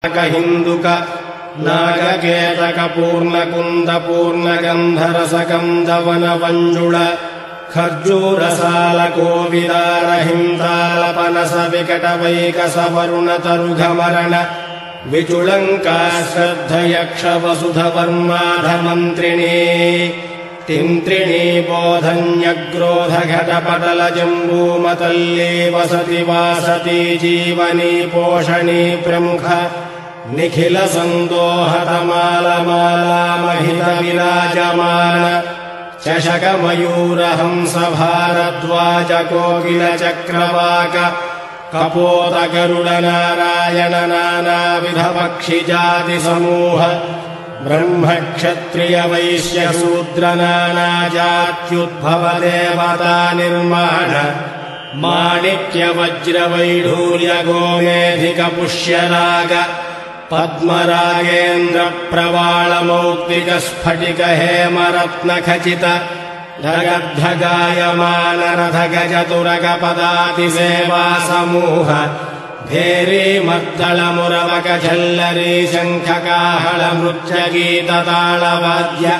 हिन्दुक नागकेतक पूर्णकुन्द पूर्णगन्धरसकन्दवनवञ्जुळ खर्जूरसाल कोविदार हिंतालपनस विकटवैकसवरुणतरुघमरण विचुलङ्का श्रद्धयक्ष वसुधवर्माधमन्त्रिणी तिन्त्रिणी बोधन्यग्रोधघटपटल जम्बूमतल्ली वसति वासति जीवनी पोषणी प्रमुख निखिल सन्दोहतमालमाला महित विराजमान चषक मयूर हंस भारद्वाज कोकिल चक्रवाक कपोत गरुड नारायण नानाविध पक्षि जाति समूह ब्रह्म क्षत्रिय वैश्य शूद्र नाना जात्युद्भव देवता निर्माण माणिक्य वज्र वैढूर्य गोमेधिक पुष्यराग पद्मरागेन्द्र प्रवाल मौक्तिक स्फटिक हेमरत्न खचित धगद्धगायमान रथ गज तुरग पदाति सेवा समूह भेरी मद्दल मुरवक झल्लरी शंख काहल मृच्छ गीत तालवाद्य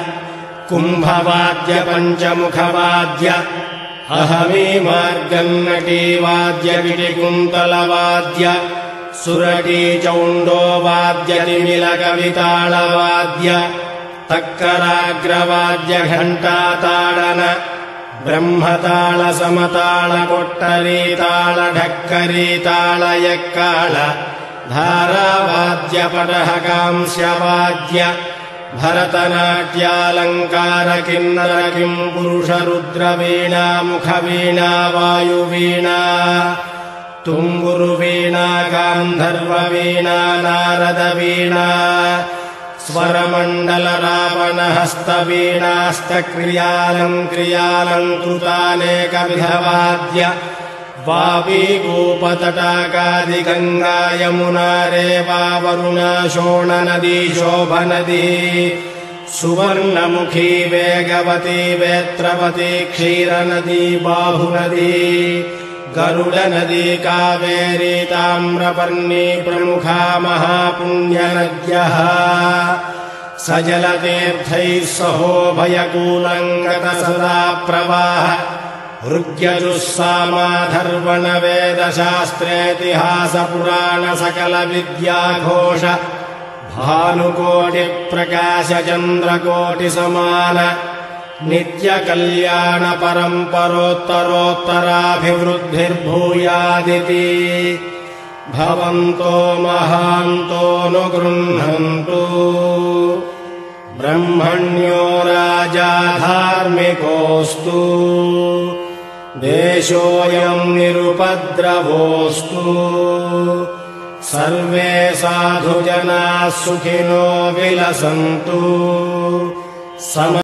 कुंभवाद्य पंचमुखवाद्य अहमी मार्गन्नटी वाद्य विटिकुंतलवाद्य सुरटी चौंडो वाद्य तिमिलक वितालवाद्य तक्कराग्रवाद्य घंटाताडन ब्रह्मताल समताल कोट्टरी ताल ढक्करी ताल यक्काल धारावाद्य पटह कांस्यवाद्य भरतनाट्यालंकार किन्नर किं पुरुष रुद्र वीणा मुख वीणा वायुवीणा तुम्बुरुवीणा गांधर्व वीणा नारद वीणा स्वरमण्डल रावण हस्त वीणास्तक्रियालङ्कृतानेकविधवाद्य वापी गोपतटाकादि गंगा यमुना रेवा वरुणा शोण नदी शोभनदी सुवर्णमुखी वेगवती वेत्रवती क्षीरनदी बाहुनदी गरुड नदी कावेरी ताम्रपर्णी प्रमुखा महापुण्यनद्यः सजलतीर्थैः सहोभयकूलङ्गत सदा प्रवाह ऋग्यजुस्सामाधर्वण वेदशास्त्रेतिहास पुराण सकल विद्याघोष भानुकोटि प्रकाश चन्द्रकोटि समान नित्य कल्याण परम्परोत्तरोत्तराभिवृद्धिर्भूयादिति भवन्तो महान्तो नुगृह्णन्तु ब्रह्मण्यो राजा धार्मिकोऽस्तु देशोऽयं निरुपद्रवोऽस्तु सर्वे साधुजनाः सुखिनो विलसन्तु